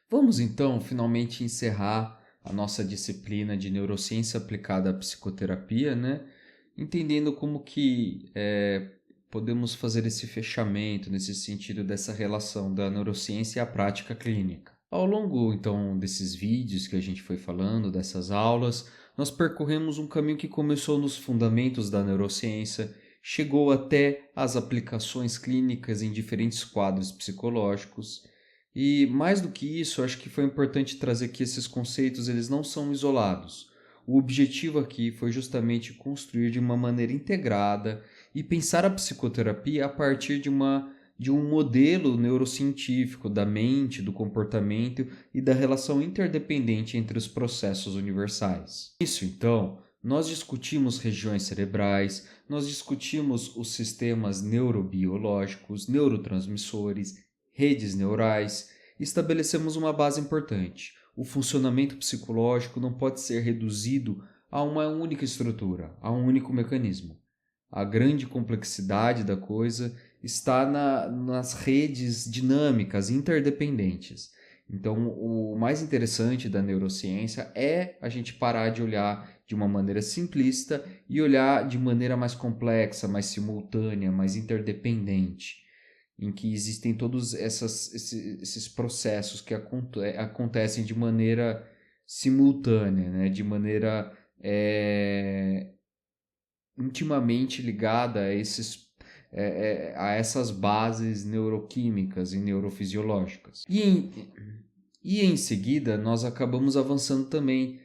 Vamos então finalmente encerrar a nossa disciplina de neurociência aplicada à psicoterapia, né? Entendendo como que podemos fazer esse fechamento nesse sentido dessa relação da neurociência e a prática clínica. Ao longo então desses vídeos que a gente foi falando, dessas aulas, nós percorremos um caminho que começou nos fundamentos da neurociência, chegou até as aplicações clínicas em diferentes quadros psicológicos. E mais do que isso, acho que foi importante trazer que esses conceitos eles não são isolados. O objetivo aqui foi justamente construir de uma maneira integrada e pensar a psicoterapia a partir de um modelo neurocientífico da mente, do comportamento e da relação interdependente entre os processos universais. Isso, então, nós discutimos regiões cerebrais, nós discutimos os sistemas neurobiológicos, neurotransmissores, redes neurais, estabelecemos uma base importante. O funcionamento psicológico não pode ser reduzido a uma única estrutura, a um único mecanismo. A grande complexidade da coisa está nas redes dinâmicas, interdependentes. Então, o mais interessante da neurociência é a gente parar de olhar de uma maneira simplista e olhar de maneira mais complexa, mais simultânea, mais interdependente, em que existem todos esses processos que acontecem de maneira simultânea, né? De maneira intimamente ligada a essas bases neuroquímicas e neurofisiológicas. E em seguida, nós acabamos avançando também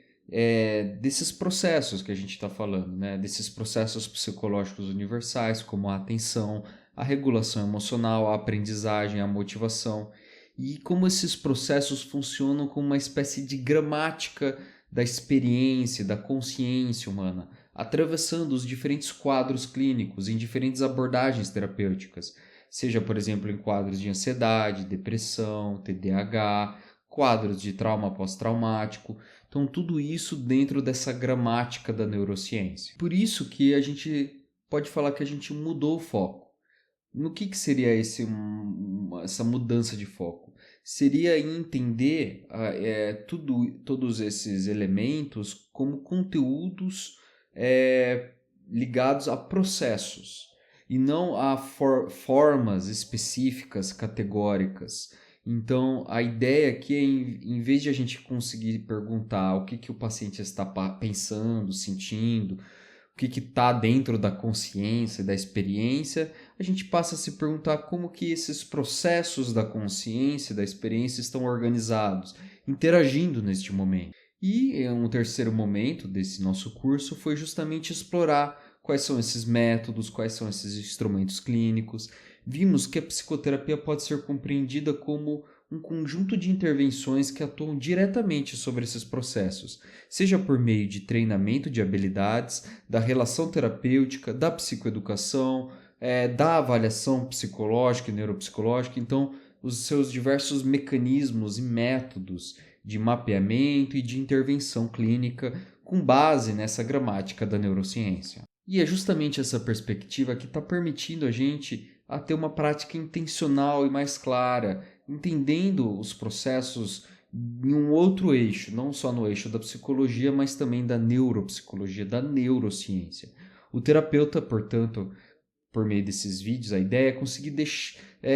desses processos que a gente está falando, né? Desses processos psicológicos universais, como a atenção, a regulação emocional, a aprendizagem, a motivação, e como esses processos funcionam como uma espécie de gramática da experiência, da consciência humana, atravessando os diferentes quadros clínicos em diferentes abordagens terapêuticas, seja, por exemplo, em quadros de ansiedade, depressão, TDAH, quadros de trauma pós-traumático. Então, tudo isso dentro dessa gramática da neurociência. Por isso que a gente pode falar que a gente mudou o foco. No que seria essa mudança de foco? Seria entender todos esses elementos como conteúdos ligados a processos e não a formas específicas, categóricas. Então, a ideia aqui é, em vez de a gente conseguir perguntar o que o paciente está pensando, sentindo, o que está dentro da consciência, da experiência, a gente passa a se perguntar como que esses processos da consciência, da experiência estão organizados, interagindo neste momento. E um terceiro momento desse nosso curso foi justamente explorar quais são esses métodos, quais são esses instrumentos clínicos. Vimos que a psicoterapia pode ser compreendida como um conjunto de intervenções que atuam diretamente sobre esses processos, seja por meio de treinamento de habilidades, da relação terapêutica, da psicoeducação, da avaliação psicológica e neuropsicológica. Então, os seus diversos mecanismos e métodos de mapeamento e de intervenção clínica com base nessa gramática da neurociência. E é justamente essa perspectiva que está permitindo a gente a ter uma prática intencional e mais clara, entendendo os processos em um outro eixo, não só no eixo da psicologia, mas também da neuropsicologia, da neurociência. O terapeuta, portanto, por meio desses vídeos, a ideia é conseguir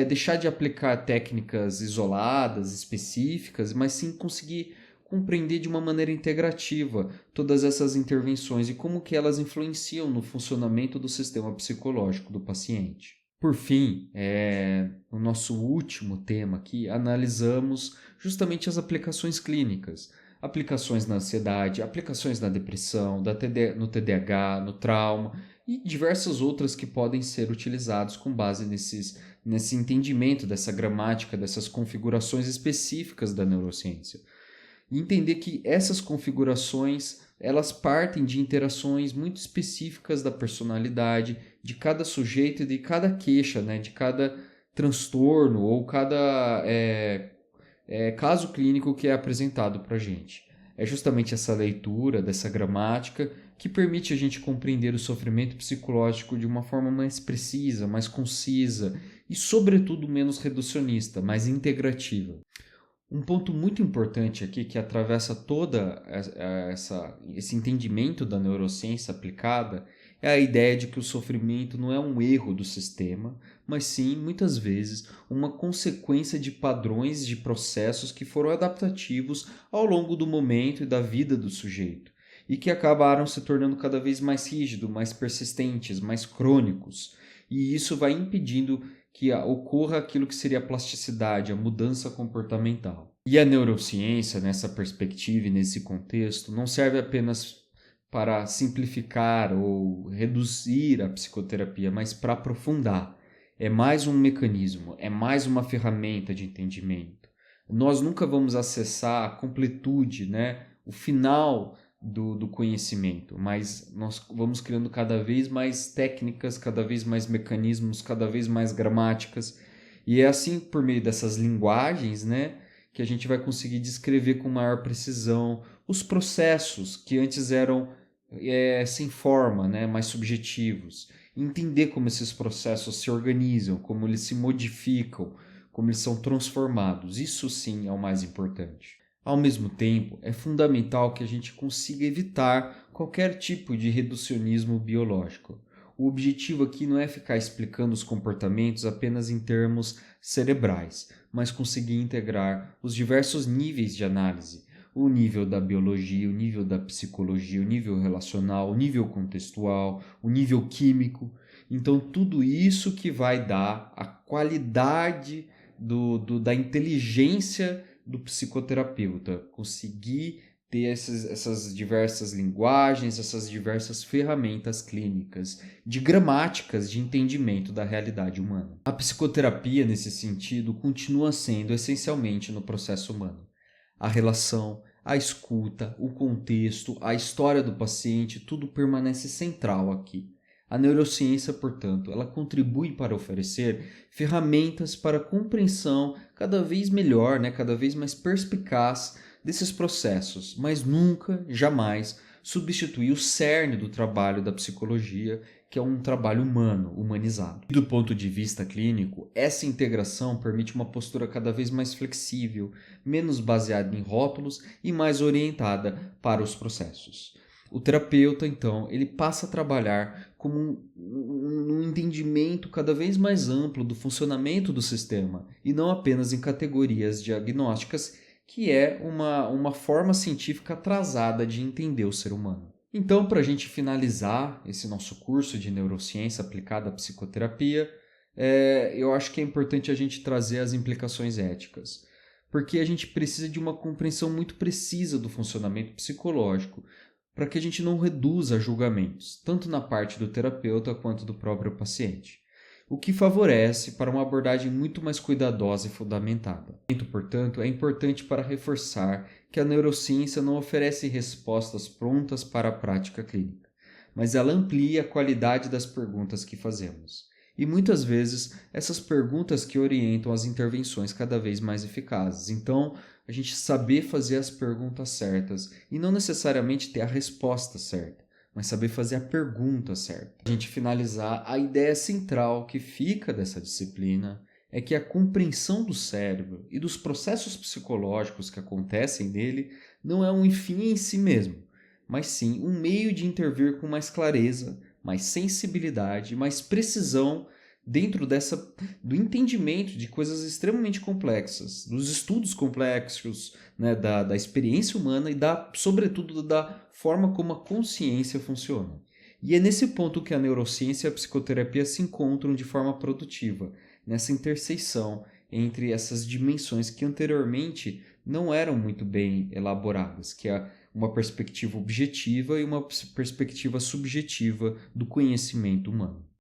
deixar de aplicar técnicas isoladas, específicas, mas sim conseguir compreender de uma maneira integrativa todas essas intervenções e como que elas influenciam no funcionamento do sistema psicológico do paciente. Por fim, no nosso último tema aqui, analisamos justamente as aplicações clínicas. Aplicações na ansiedade, aplicações na depressão, no TDAH, no trauma e diversas outras que podem ser utilizados com base nesse entendimento dessa gramática, dessas configurações específicas da neurociência. E entender que essas configurações elas partem de interações muito específicas da personalidade de cada sujeito e de cada queixa, né? De cada transtorno ou cada caso clínico que é apresentado para a gente. É justamente essa leitura dessa gramática que permite a gente compreender o sofrimento psicológico de uma forma mais precisa, mais concisa e, sobretudo, menos reducionista, mais integrativa. Um ponto muito importante aqui que atravessa esse entendimento da neurociência aplicada é a ideia de que o sofrimento não é um erro do sistema, mas sim, muitas vezes, uma consequência de padrões de processos que foram adaptativos ao longo do momento e da vida do sujeito, e que acabaram se tornando cada vez mais rígidos, mais persistentes, mais crônicos. E isso vai impedindo que ocorra aquilo que seria a plasticidade, a mudança comportamental. E a neurociência, nessa perspectiva e nesse contexto, não serve apenas para simplificar ou reduzir a psicoterapia, mas para aprofundar. É mais um mecanismo, é mais uma ferramenta de entendimento. Nós nunca vamos acessar a completude, né? O final do conhecimento, mas nós vamos criando cada vez mais técnicas, cada vez mais mecanismos, cada vez mais gramáticas, e é assim, por meio dessas linguagens, né, que a gente vai conseguir descrever com maior precisão os processos que antes eram sem forma, né, mais subjetivos, entender como esses processos se organizam, como eles se modificam, como eles são transformados. Isso sim é o mais importante. Ao mesmo tempo, é fundamental que a gente consiga evitar qualquer tipo de reducionismo biológico. O objetivo aqui não é ficar explicando os comportamentos apenas em termos cerebrais, mas conseguir integrar os diversos níveis de análise, o nível da biologia, o nível da psicologia, o nível relacional, o nível contextual, o nível químico. Então, tudo isso que vai dar a qualidade da inteligência do psicoterapeuta, conseguir ter essas diversas linguagens, essas diversas ferramentas clínicas, de gramáticas de entendimento da realidade humana. A psicoterapia, nesse sentido, continua sendo essencialmente no processo humano. A relação, a escuta, o contexto, a história do paciente, tudo permanece central aqui. A neurociência, portanto, ela contribui para oferecer ferramentas para a compreensão cada vez melhor, né, cada vez mais perspicaz desses processos, mas nunca, jamais substituir o cerne do trabalho da psicologia, que é um trabalho humano, humanizado. Do ponto de vista clínico, essa integração permite uma postura cada vez mais flexível, menos baseada em rótulos e mais orientada para os processos. O terapeuta, então, ele passa a trabalhar como um entendimento cada vez mais amplo do funcionamento do sistema e não apenas em categorias diagnósticas, que é uma forma científica atrasada de entender o ser humano. Então, para a gente finalizar esse nosso curso de neurociência aplicada à psicoterapia, eu acho que é importante a gente trazer as implicações éticas, porque a gente precisa de uma compreensão muito precisa do funcionamento psicológico, para que a gente não reduza julgamentos, tanto na parte do terapeuta quanto do próprio paciente, o que favorece para uma abordagem muito mais cuidadosa e fundamentada. Portanto, é importante para reforçar que a neurociência não oferece respostas prontas para a prática clínica, mas ela amplia a qualidade das perguntas que fazemos. E muitas vezes essas perguntas que orientam as intervenções cada vez mais eficazes. Então, a gente saber fazer as perguntas certas e não necessariamente ter a resposta certa, mas saber fazer a pergunta certa. A gente finalizar, a ideia central que fica dessa disciplina é que a compreensão do cérebro e dos processos psicológicos que acontecem nele não é um fim em si mesmo, mas sim um meio de intervir com mais clareza, mais sensibilidade, mais precisão dentro do entendimento de coisas extremamente complexas, dos estudos complexos, né, da experiência humana e sobretudo da forma como a consciência funciona. E é nesse ponto que a neurociência e a psicoterapia se encontram de forma produtiva, nessa interseção entre essas dimensões que anteriormente não eram muito bem elaboradas, que é uma perspectiva objetiva e uma perspectiva subjetiva do conhecimento humano.